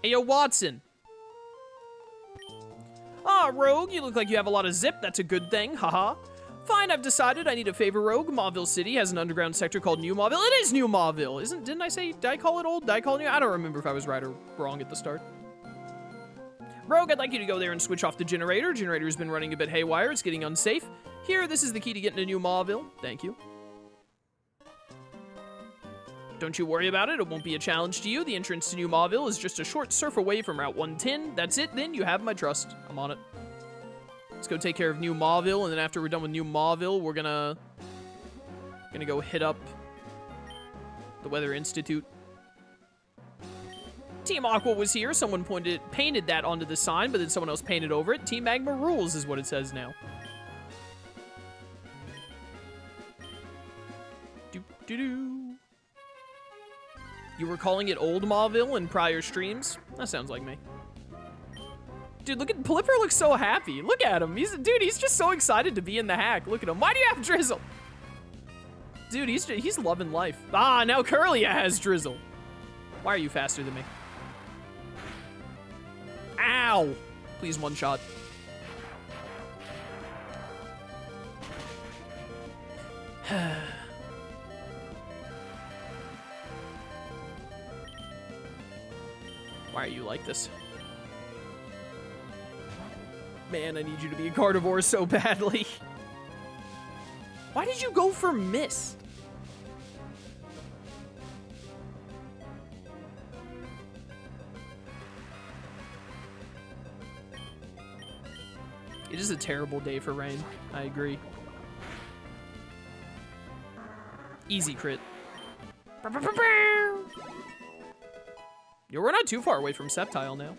Hey, yo, Watson. Ah, Rogue, you look like you have a lot of zip. That's a good thing, haha. Fine, I've decided I need a favor, Rogue. Mauville City has an underground sector called New Mauville. It is New Mauville, didn't I say, did I call it old? Did I call it new? I don't remember if I was right or wrong at the start. Rogue, I'd like you to go there and switch off the generator. Generator's been running a bit haywire. It's getting unsafe. Here, this is the key to get into New Mauville. Thank you. Don't you worry about it. It won't be a challenge to you. The entrance to New Mauville is just a short surf away from Route 110. That's it, then. You have my trust. I'm on it. Let's go take care of New Mauville, and then after we're done with New Mauville, we're gonna go hit up the Weather Institute. Team Aqua was here. Someone painted that onto the sign, but then someone else painted over it. Team Magma rules is what it says now. Doo-doo-doo. You were calling it Old Mauville in prior streams? That sounds like me. Dude, look at Plipper looks so happy. Look at him. He's just so excited to be in the hack. Look at him. Why do you have Drizzle? Dude, he's loving life. Ah, now Curlia has Drizzle. Why are you faster than me? Ow! Please one shot. Why are you like this? Man, I need you to be a Gardevoir so badly. Why did you go for Mist? It is a terrible day for rain. I agree. Easy crit. Yo, we're not too far away from Sceptile now.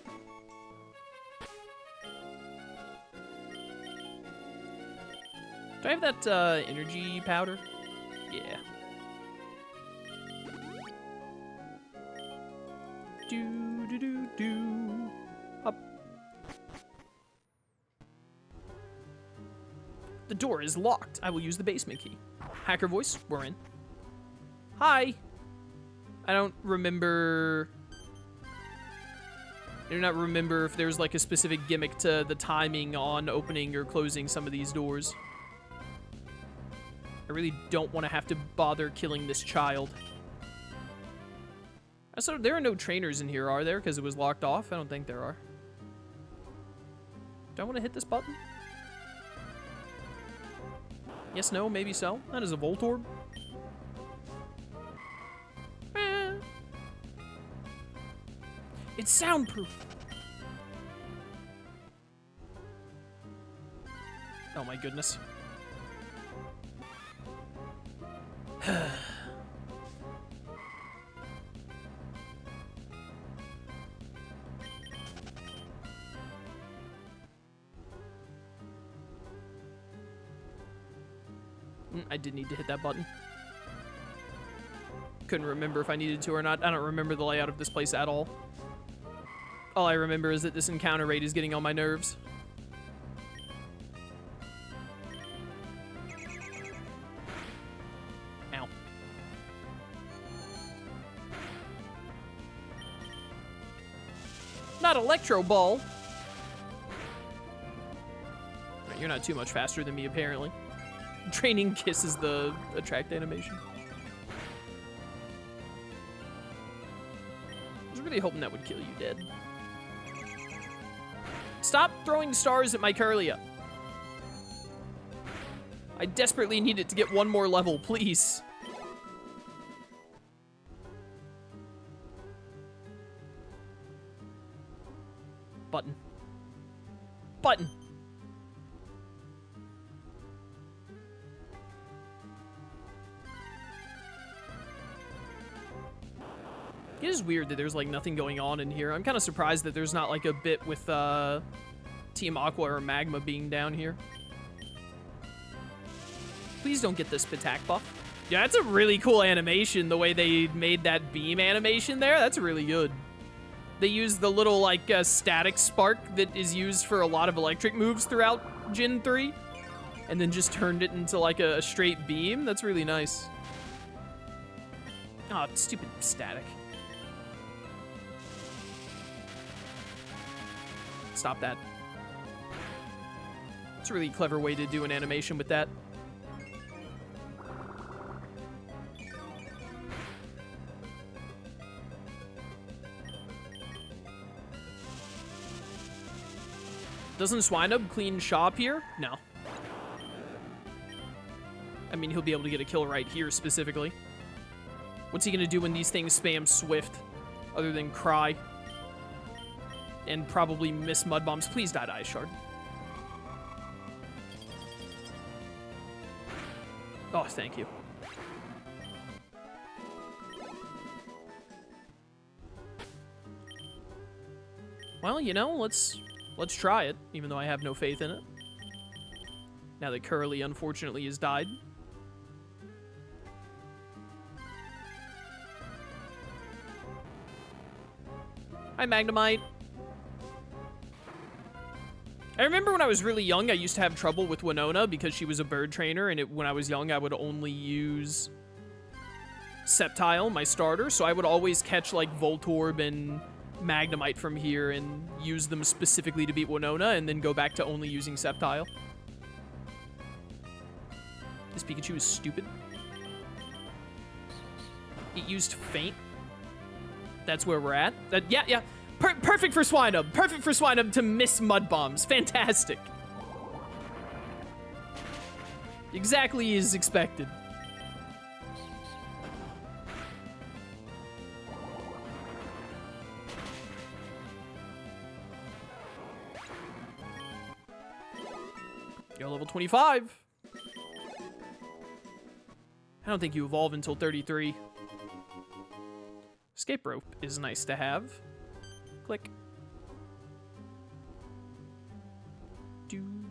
Do I have that energy powder? Yeah. Do. Up. The door is locked. I will use the basement key. Hacker voice, we're in. Hi. I don't remember. I do not remember if there's like a specific gimmick to the timing on opening or closing some of these doors. I really don't want to have to bother killing this child. So there are no trainers in here, are there? Because it was locked off? I don't think there are. Do I want to hit this button? Yes, no, maybe so. That is a Voltorb. It's soundproof. Oh my goodness. I did need to hit that button. Couldn't remember if I needed to or not. I don't remember the layout of this place at all. All I remember is that this encounter rate is getting on my nerves. Ow. Not Electro Ball. Right, you're not too much faster than me, apparently. Training Kiss is the attract animation. I was really hoping that would kill you dead. Stop throwing stars at my Curlia. I desperately need it to get one more level, please. Button. Button. It is weird that there's like nothing going on in here. I'm kind of surprised that there's not like a bit with Team Aqua or Magma being down here. Please don't get this Patak buff. Yeah, that's a really cool animation, the way they made that beam animation there. That's really good. They used the little like static spark that is used for a lot of electric moves throughout Gen 3 and then just turned it into like a straight beam. That's really nice. Oh, stupid static. Stop that. It's a really clever way to do an animation with that. Doesn't Swinub clean shop here? No. I mean, he'll be able to get a kill right here specifically. What's he gonna do when these things spam Swift? Other than cry. And probably miss mud bombs. Please die to Ice Shard. Oh, thank you. Well, you know, let's try it, even though I have no faith in it. Now that Curly, unfortunately, has died. Hi, Magnemite. I remember when I was really young, I used to have trouble with Winona because she was a bird trainer, and when I was young, I would only use Sceptile, my starter, so I would always catch, like, Voltorb and Magnemite from here and use them specifically to beat Winona, and then go back to only using Sceptile. This Pikachu is stupid. It used Faint. That's where we're at. Yeah. Perfect for Swinub. Perfect for Swinub to miss Mud Bombs. Fantastic. Exactly as expected. You're level 25. I don't think you evolve until 33. Escape rope is nice to have. Click. Do.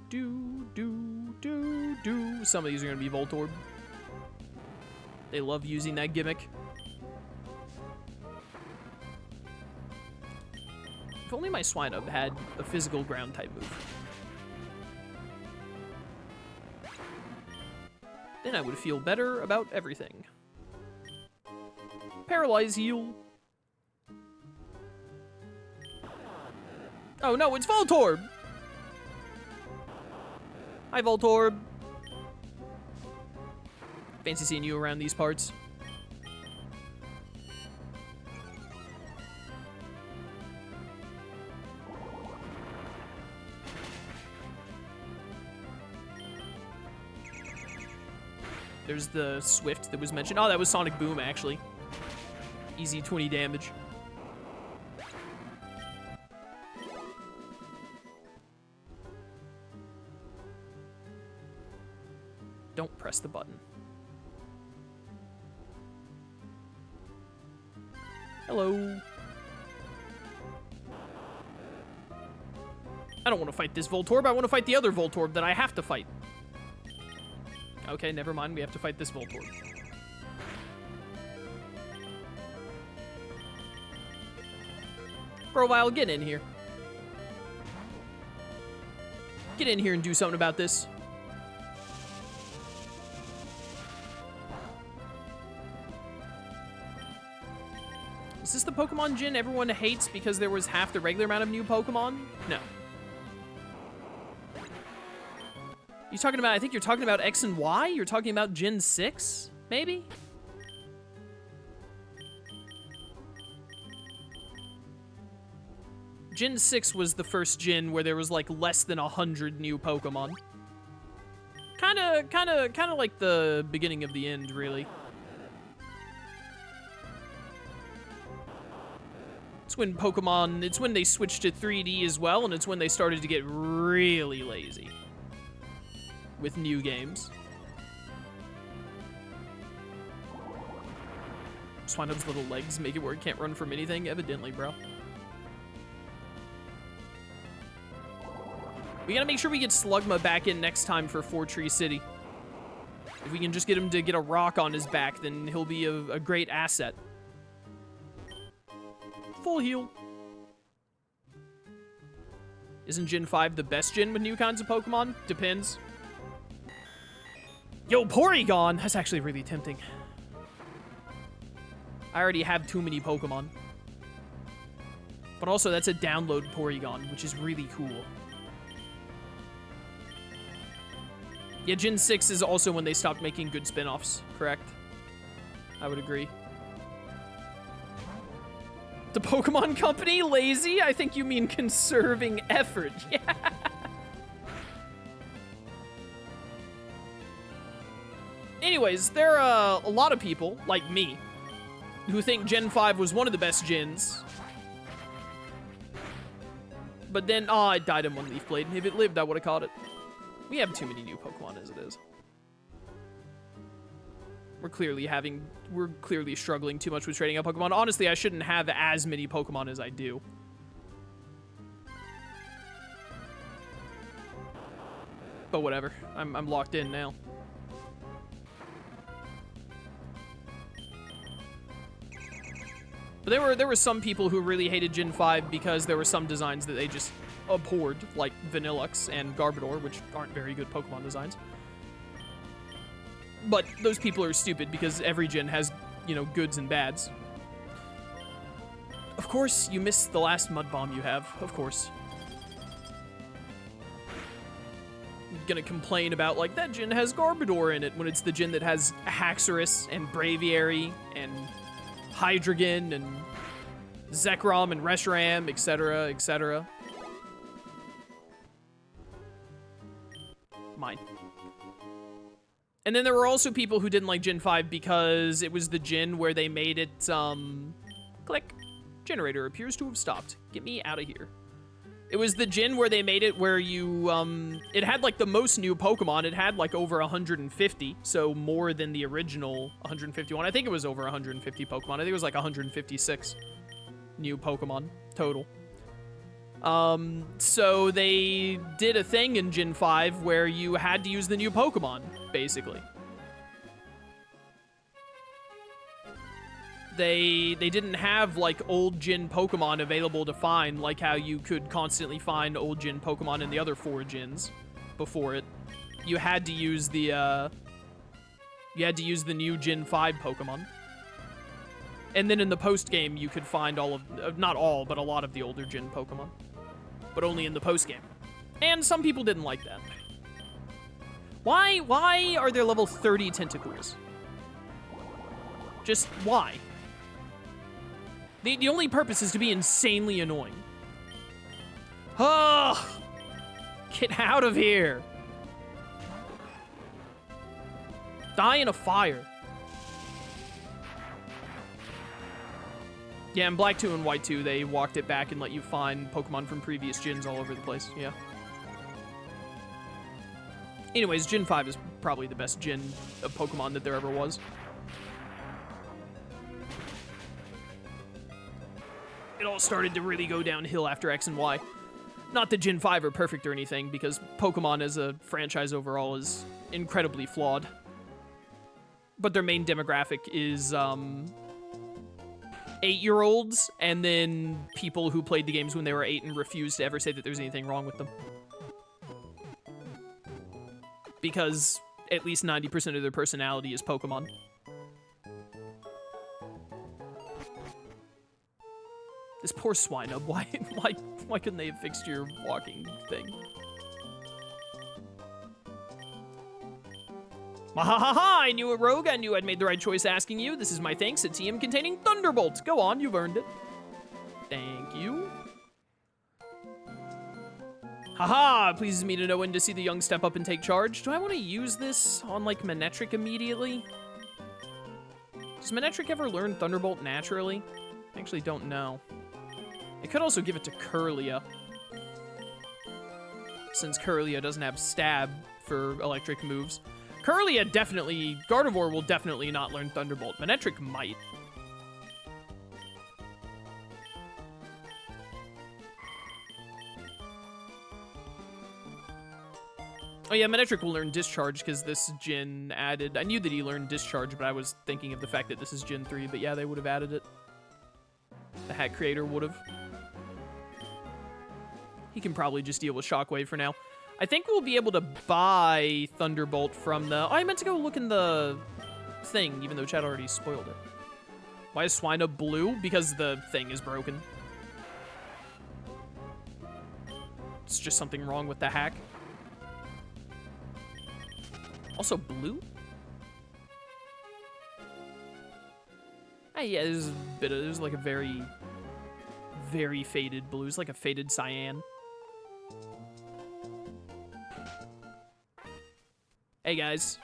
Some of these are going to be Voltorb. They love using that gimmick. If only my Swinub had a physical ground type move. Then I would feel better about everything. Paralyze heal. Oh no, it's Voltorb! Hi, Voltorb. Fancy seeing you around these parts. There's the Swift that was mentioned. Oh, that was Sonic Boom, actually. Easy 20 damage. Don't press the button. Hello. I don't want to fight this Voltorb. I want to fight the other Voltorb that I have to fight. Okay, never mind. We have to fight this Voltorb. Romhack, get in here. Get in here and do something about this. Is this the Pokemon Gym everyone hates because there was half the regular amount of new Pokemon? No. You talking about, I think you're talking about X and Y? You're talking about Gen 6, maybe? Gen 6 was the first gen where there was like less than 100 new Pokemon. Kinda like the beginning of the end, really. It's when Pokemon, it's when they switched to 3D as well, and it's when they started to get really lazy with new games. Swinub's little legs make it where it can't run from anything, evidently, bro. We gotta make sure we get Slugma back in next time for Four Tree City. If we can just get him to get a rock on his back, then he'll be a great asset. Full heal. Isn't Gen 5 the best gen with new kinds of Pokemon? Depends. Yo, Porygon! That's actually really tempting. I already have too many Pokemon. But also, that's a download Porygon, which is really cool. Yeah, Gen 6 is also when they stopped making good spin-offs, correct? I would agree. The Pokemon Company? Lazy? I think you mean conserving effort. Yeah. Anyways, there are a lot of people, like me, who think Gen 5 was one of the best gens. But then, oh, it died in one Leaf Blade. If it lived, I would have caught it. We have too many new Pokemon as it is. We're clearly struggling too much with trading up Pokemon. Honestly, I shouldn't have as many Pokemon as I do. But whatever. I'm locked in now. But there were some people who really hated Gen 5 because there were some designs that they just abhorred, like Vanillux and Garbodor, which aren't very good Pokemon designs. But those people are stupid because every gen has, you know, goods and bads. Of course, you missed the last Mud Bomb you have. Of course. I'm gonna complain about, like, that gen has Garbodor in it when it's the gen that has Haxorus and Braviary and Hydreigon and Zekrom and Reshiram, etc., etc. Mine. And then there were also people who didn't like Gen 5 because it was the gen where they made it, click. Generator appears to have stopped. Get me out of here. It was the gen where they made it where you, it had, like, the most new Pokemon. It had, like, over 150, so more than the original 151. I think it was over 150 Pokemon. I think it was, like, 156 new Pokemon total. So they did a thing in Gen 5 where you had to use the new Pokemon, basically. They didn't have, like, old gen Pokemon available to find, like how you could constantly find old gen Pokemon in the other 4 gens before it. You had to use the, new Gen 5 Pokemon. And then in the post-game, you could find all of, not all, but a lot of the older gen Pokemon. But only in the post-game. And some people didn't like that. Why are there level 30 Tentacles? Just why? The only purpose is to be insanely annoying. Ugh! Get out of here! Die in a fire. Yeah, in Black 2 and White 2, they walked it back and let you find Pokemon from previous gens all over the place, yeah. Anyways, Gen 5 is probably the best gen of Pokemon that there ever was. It all started to really go downhill after X and Y. Not that Gen 5 are perfect or anything, because Pokemon as a franchise overall is incredibly flawed. But their main demographic is, 8-year-olds, and then people who played the games when they were 8 and refused to ever say that there's anything wrong with them. Because at least 90% of their personality is Pokemon. This poor Swinub, why couldn't they have fixed your walking thing? Mahahaha, I knew it, Rogue. I knew I'd made the right choice asking you. This is my thanks, a TM containing Thunderbolt. Go on, you've earned it. Thank you. Haha, pleases me to know when to see the young step up and take charge. Do I want to use this on, like, Manectric immediately? Does Manectric ever learn Thunderbolt naturally? I actually don't know. I could also give it to Kirlia, since Kirlia doesn't have stab for electric moves. Kirlia definitely, Gardevoir will definitely not learn Thunderbolt. Manectric might. Oh yeah, Manectric will learn Discharge because this gen added... I knew that he learned Discharge, but I was thinking of the fact that this is Gen 3. But yeah, they would have added it. The Hack Creator would have. He can probably just deal with Shockwave for now. I think we'll be able to buy Thunderbolt from the... Oh, I meant to go look in the thing, even though Chad already spoiled it. Why is Swinub blue? Because the thing is broken. it's just something wrong with the hack. Also blue? Yeah, there's like a very, very faded blue. It's like a faded cyan. Hey guys.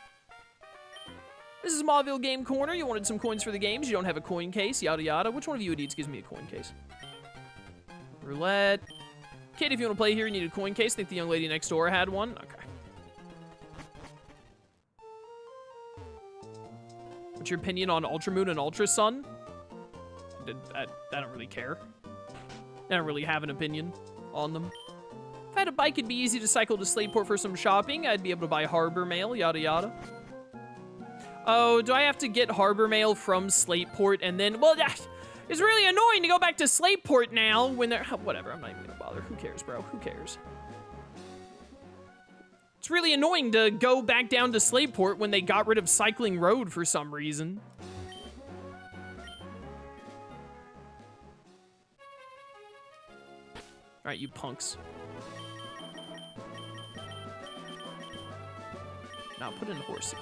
This is Mauville Game Corner. You wanted some coins for the games. You don't have a coin case, yada yada. Which one of you idiots gives me a coin case? Roulette. Kid, if you want to play here, you need a coin case. I think the young lady next door had one. Okay. What's your opinion on Ultramoon and Ultra Sun? I don't really care. I don't really have an opinion on them. If I had a bike, it'd be easy to cycle to Slateport for some shopping. I'd be able to buy Harbor Mail, yada yada. Oh, do I have to get Harbor Mail from Slateport and then... Well, it's really annoying to go back to Slateport now when they're... Whatever, I'm not even gonna bother. Who cares, bro? Who cares? It's really annoying to go back down to Slateport when they got rid of Cycling Road for some reason. Alright, you punks. Now put in Horsey.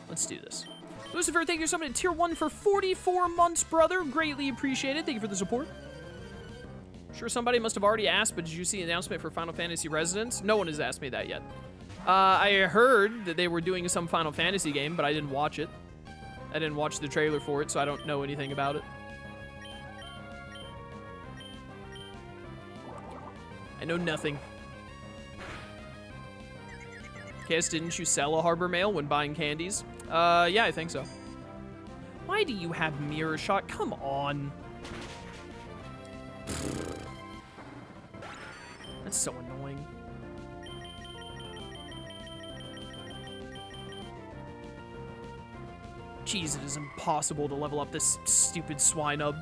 Let's do this. Lucifer, thank you so much. Tier 1 for 44 months, brother. Greatly appreciated. Thank you for the support. Sure, somebody must have already asked, but did you see the announcement for Final Fantasy Residence? No one has asked me that yet. I heard that they were doing some Final Fantasy game, but I didn't watch it. I didn't watch the trailer for it, so I don't know anything about it. I know nothing. Cass, didn't you sell a Harbor Mail when buying candies? Yeah, I think so. Why do you have mirror shot? Come on. That's so annoying. Jeez, it is impossible to level up this stupid Swinub.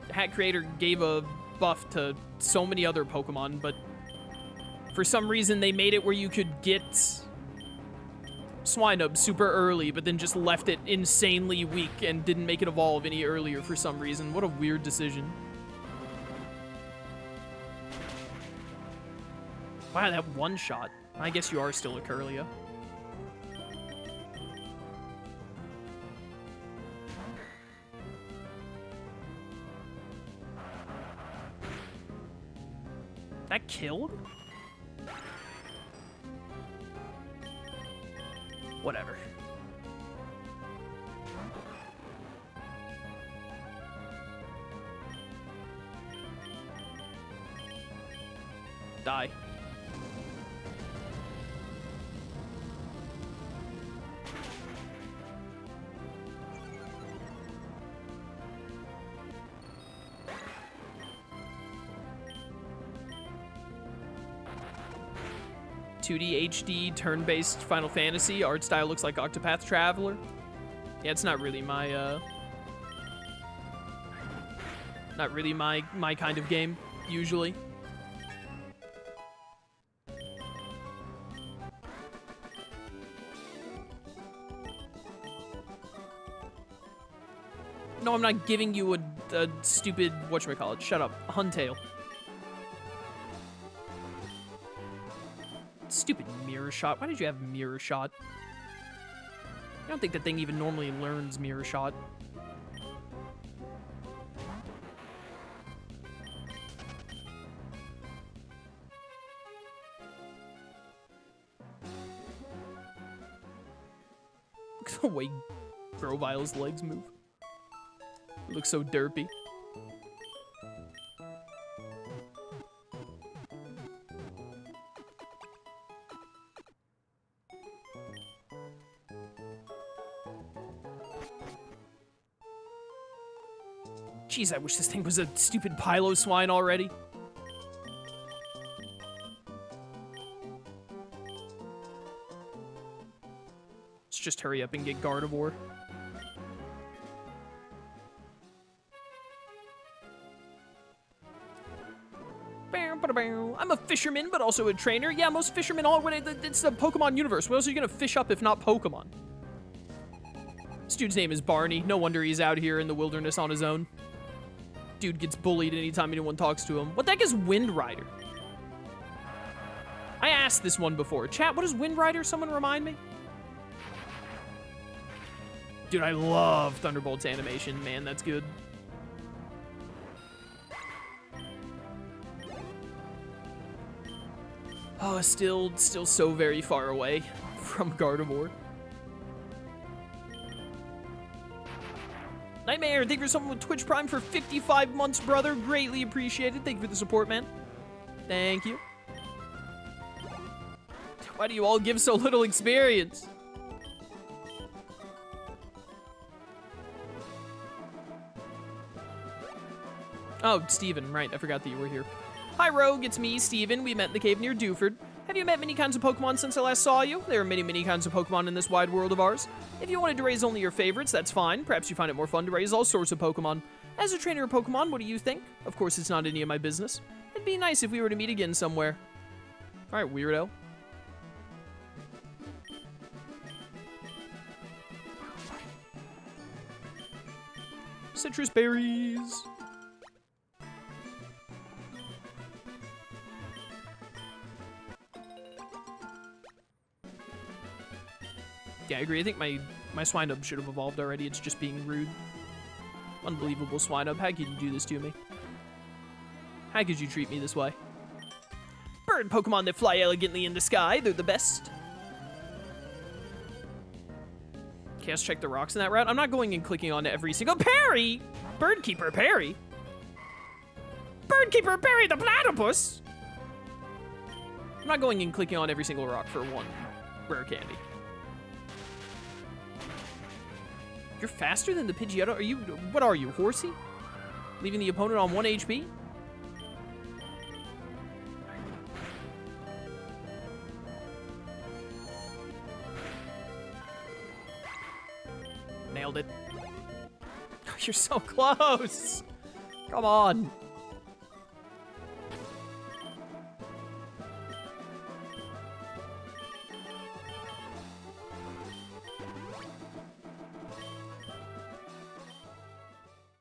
The Hat Creator gave a buff to so many other Pokemon, but for some reason they made it where you could get Swinub super early, but then just left it insanely weak and didn't make it evolve any earlier for some reason. What a weird decision. Wow, that one shot. I guess you are still a Curlia. That killed? Whatever. Die. (2D HD turn-based Final Fantasy. Art style looks like Octopath Traveler. Yeah, it's not really my my kind of game usually. No, I'm not giving you a stupid whatchamacallit. Shut up. Huntail. Stupid mirror shot. Why did you have mirror shot? I don't think that thing even normally learns mirror shot. Look at the way Grovile's legs move. It looks so derpy. Jeez, I wish this thing was a stupid Piloswine already. Let's just hurry up and get Gardevoir. I'm a fisherman, but also a trainer. Yeah, most fishermen it's the Pokemon universe. What else are you gonna fish up if not Pokemon? This dude's name is Barney. No wonder he's out here in the wilderness on his own. Dude gets bullied anytime anyone talks to him. What the heck is Wind Rider? I asked this one before. Chat, what is Wind Rider? Someone remind me? Dude, I love Thunderbolt's animation. Man, that's good. Oh, still so very far away from Gardevoir. Nightmare, thank you for someone with Twitch Prime for 55 months, brother. Greatly appreciated. Thank you for the support, man. Thank you. Why do you all give so little experience? Oh, Steven, right. I forgot that you were here. Hi, Rogue. It's me, Steven. We met in the cave near Dewford. Have you met many kinds of Pokemon since I last saw you? There are many kinds of Pokemon in this wide world of ours. If you wanted to raise only your favorites, that's fine. Perhaps you find it more fun to raise all sorts of Pokemon. As a trainer of Pokemon, what do you think? Of course, it's not any of my business. It'd be nice if we were to meet again somewhere. All right, weirdo. Citrus berries. Yeah, I agree. I think my Swinub should have evolved already. It's just being rude. Unbelievable, Swinub. How could you do this to me? How could you treat me this way? Bird Pokemon that fly elegantly in the sky. They're the best. Okay, let's check the rocks in that route. I'm not going and clicking on every single... Perry! Birdkeeper Perry! Birdkeeper Perry the platypus! I'm not going and clicking on every single rock for one rare candy. You're faster than the Pidgeotto? Are you... What are you, horsey? Leaving the opponent on 1 HP? Nailed it. You're so close. Come on.